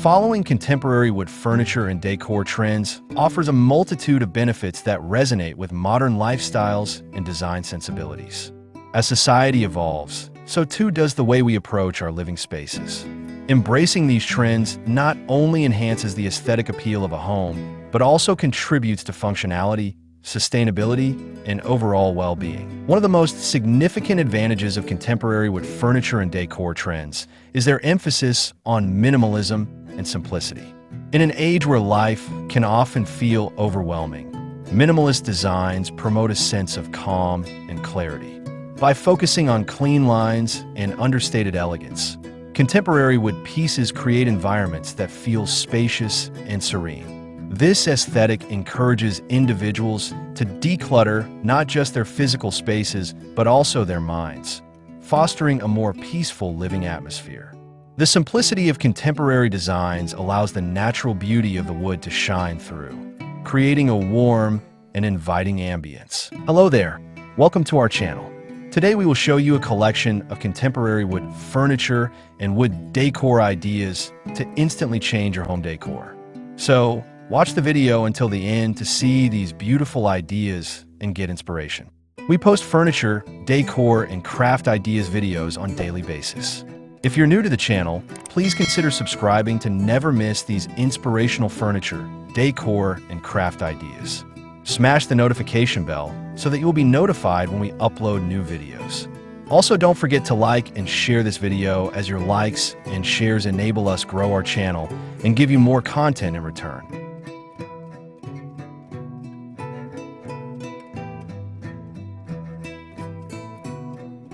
Following contemporary wood furniture and decor trends offers a multitude of benefits that resonate with modern lifestyles and design sensibilities. As society evolves, so too does the way we approach our living spaces. Embracing these trends not only enhances the aesthetic appeal of a home, but also contributes to functionality, sustainability, and overall well-being. One of the most significant advantages of contemporary wood furniture and decor trends is their emphasis on minimalism and simplicity. In an age where life can often feel overwhelming, minimalist designs promote a sense of calm and clarity. By focusing on clean lines and understated elegance, contemporary wood pieces create environments that feel spacious and serene. This aesthetic encourages individuals to declutter not just their physical spaces, but also their minds, fostering a more peaceful living atmosphere. The simplicity of contemporary designs allows the natural beauty of the wood to shine through, creating a warm and inviting ambience. Hello there, welcome to our channel. Today we will show you a collection of contemporary wood furniture and wood decor ideas to instantly change your home decor. So, watch the video until the end to see these beautiful ideas and get inspiration. We post furniture, decor, and craft ideas videos on a daily basis. If you're new to the channel, please consider subscribing to never miss these inspirational furniture, decor, and craft ideas. Smash the notification bell so that you'll be notified when we upload new videos. Also, don't forget to like and share this video, as your likes and shares enable us grow our channel and give you more content in return.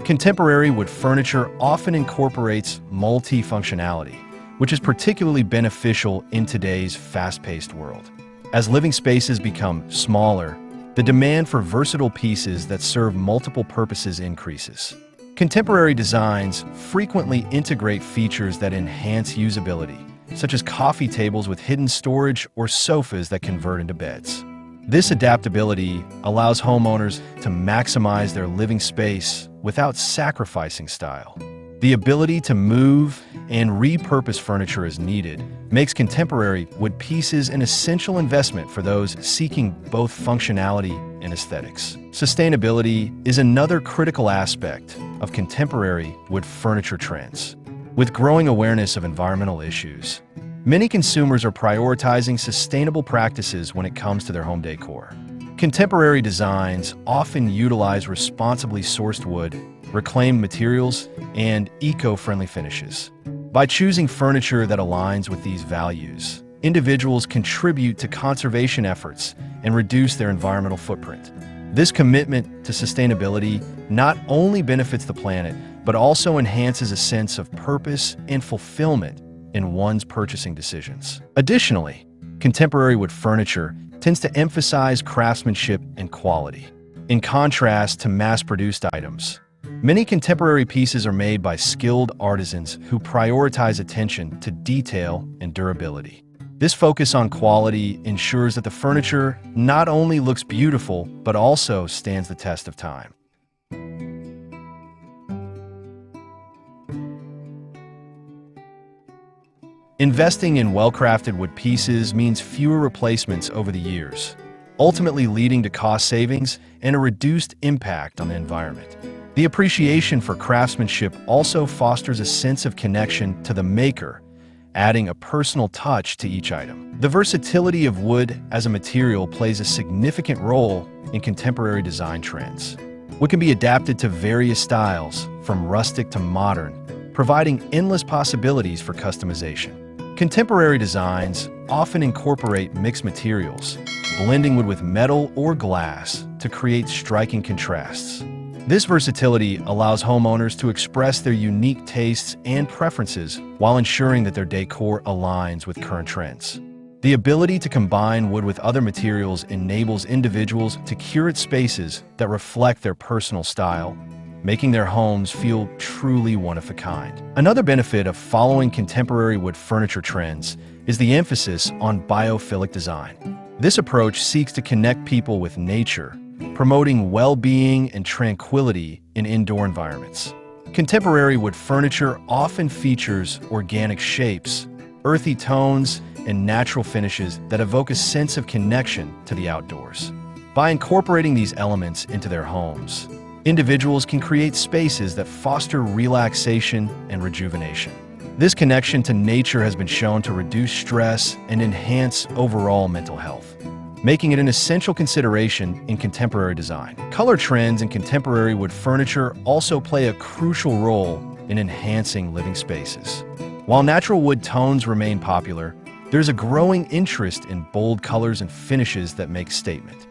Contemporary wood furniture often incorporates multi-functionality, which is particularly beneficial in today's fast-paced world. As living spaces become smaller, the demand for versatile pieces that serve multiple purposes increases. Contemporary designs frequently integrate features that enhance usability, such as coffee tables with hidden storage or sofas that convert into beds. This adaptability allows homeowners to maximize their living space without sacrificing style. The ability to move and repurpose furniture as needed makes contemporary wood pieces an essential investment for those seeking both functionality and aesthetics. Sustainability is another critical aspect of contemporary wood furniture trends. With growing awareness of environmental issues, many consumers are prioritizing sustainable practices when it comes to their home decor. Contemporary designs often utilize responsibly sourced wood, reclaimed materials, and eco-friendly finishes. By choosing furniture that aligns with these values, individuals contribute to conservation efforts and reduce their environmental footprint. This commitment to sustainability not only benefits the planet, but also enhances a sense of purpose and fulfillment in one's purchasing decisions. Additionally, contemporary wood furniture tends to emphasize craftsmanship and quality. In contrast to mass-produced items, many contemporary pieces are made by skilled artisans who prioritize attention to detail and durability. This focus on quality ensures that the furniture not only looks beautiful, but also stands the test of time. Investing in well-crafted wood pieces means fewer replacements over the years, ultimately leading to cost savings and a reduced impact on the environment. The appreciation for craftsmanship also fosters a sense of connection to the maker, adding a personal touch to each item. The versatility of wood as a material plays a significant role in contemporary design trends. Wood can be adapted to various styles, from rustic to modern, providing endless possibilities for customization. Contemporary designs often incorporate mixed materials, blending wood with metal or glass to create striking contrasts. This versatility allows homeowners to express their unique tastes and preferences while ensuring that their decor aligns with current trends. The ability to combine wood with other materials enables individuals to curate spaces that reflect their personal style, making their homes feel truly one of a kind. Another benefit of following contemporary wood furniture trends is the emphasis on biophilic design. This approach seeks to connect people with nature, promoting well-being and tranquility in indoor environments. Contemporary wood furniture often features organic shapes, earthy tones, and natural finishes that evoke a sense of connection to the outdoors. By incorporating these elements into their homes, individuals can create spaces that foster relaxation and rejuvenation. This connection to nature has been shown to reduce stress and enhance overall mental health, making it an essential consideration in contemporary design. Color trends in contemporary wood furniture also play a crucial role in enhancing living spaces. While natural wood tones remain popular, there's a growing interest in bold colors and finishes that make statement.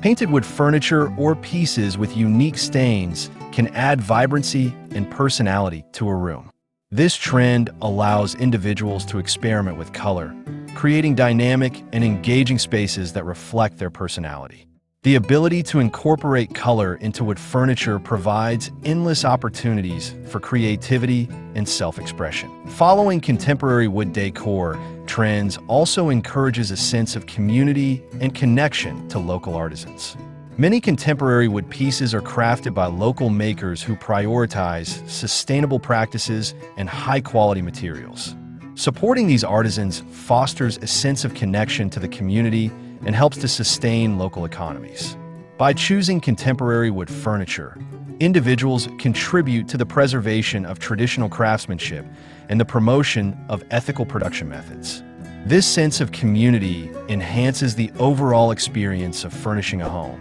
Painted wood furniture or pieces with unique stains can add vibrancy and personality to a room. This trend allows individuals to experiment with color, creating dynamic and engaging spaces that reflect their personality. The ability to incorporate color into wood furniture provides endless opportunities for creativity and self-expression. Following contemporary wood decor trends also encourages a sense of community and connection to local artisans. Many contemporary wood pieces are crafted by local makers who prioritize sustainable practices and high-quality materials. Supporting these artisans fosters a sense of connection to the community and helps to sustain local economies. By choosing contemporary wood furniture, individuals contribute to the preservation of traditional craftsmanship and the promotion of ethical production methods. This sense of community enhances the overall experience of furnishing a home,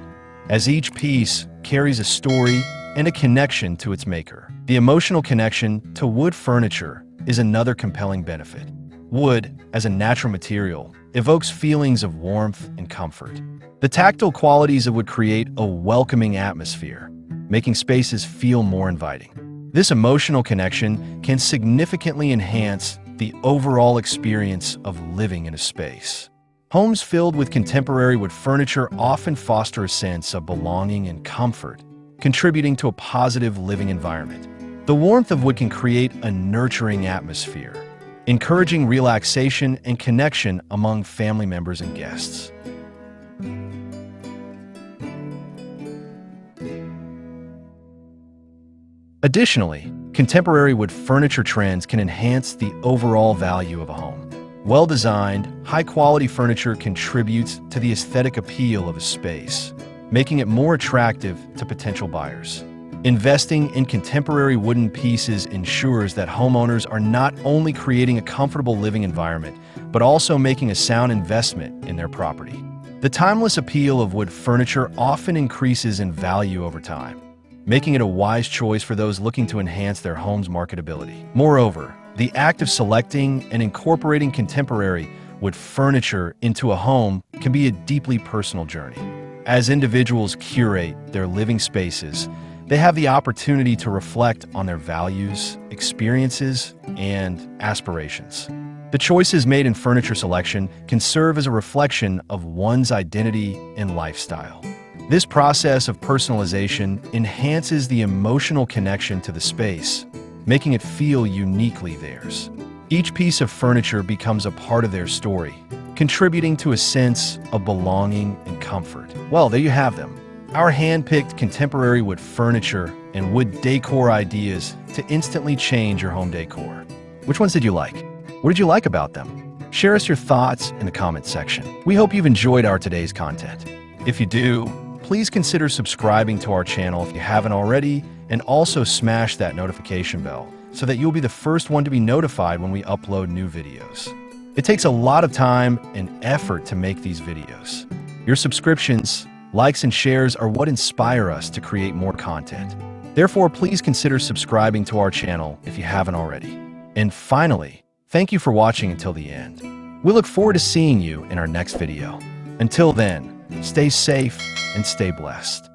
as each piece carries a story and a connection to its maker. The emotional connection to wood furniture is another compelling benefit. Wood, as a natural material, evokes feelings of warmth and comfort. The tactile qualities of wood create a welcoming atmosphere, making spaces feel more inviting. This emotional connection can significantly enhance the overall experience of living in a space. Homes filled with contemporary wood furniture often foster a sense of belonging and comfort, contributing to a positive living environment. The warmth of wood can create a nurturing atmosphere, encouraging relaxation and connection among family members and guests. Additionally, contemporary wood furniture trends can enhance the overall value of a home. Well-designed, high-quality furniture contributes to the aesthetic appeal of a space, making it more attractive to potential buyers. Investing in contemporary wooden pieces ensures that homeowners are not only creating a comfortable living environment, but also making a sound investment in their property. The timeless appeal of wood furniture often increases in value over time, making it a wise choice for those looking to enhance their home's marketability. Moreover, the act of selecting and incorporating contemporary wood furniture into a home can be a deeply personal journey. As individuals curate their living spaces, they have the opportunity to reflect on their values, experiences, and aspirations. The choices made in furniture selection can serve as a reflection of one's identity and lifestyle. This process of personalization enhances the emotional connection to the space, making it feel uniquely theirs. Each piece of furniture becomes a part of their story, contributing to a sense of belonging and comfort. Well, there you have them. Our hand-picked contemporary wood furniture and wood decor ideas to instantly change your home decor. Which ones did you like? What did you like about them? Share us your thoughts in the comments section. We hope you've enjoyed our today's content. If you do, please consider subscribing to our channel if you haven't already, and also smash that notification bell so that you'll be the first one to be notified when we upload new videos. It takes a lot of time and effort to make these videos. Your subscriptions, likes, and shares are what inspire us to create more content. Therefore, please consider subscribing to our channel if you haven't already. And finally, thank you for watching until the end. We look forward to seeing you in our next video. Until then, stay safe and stay blessed.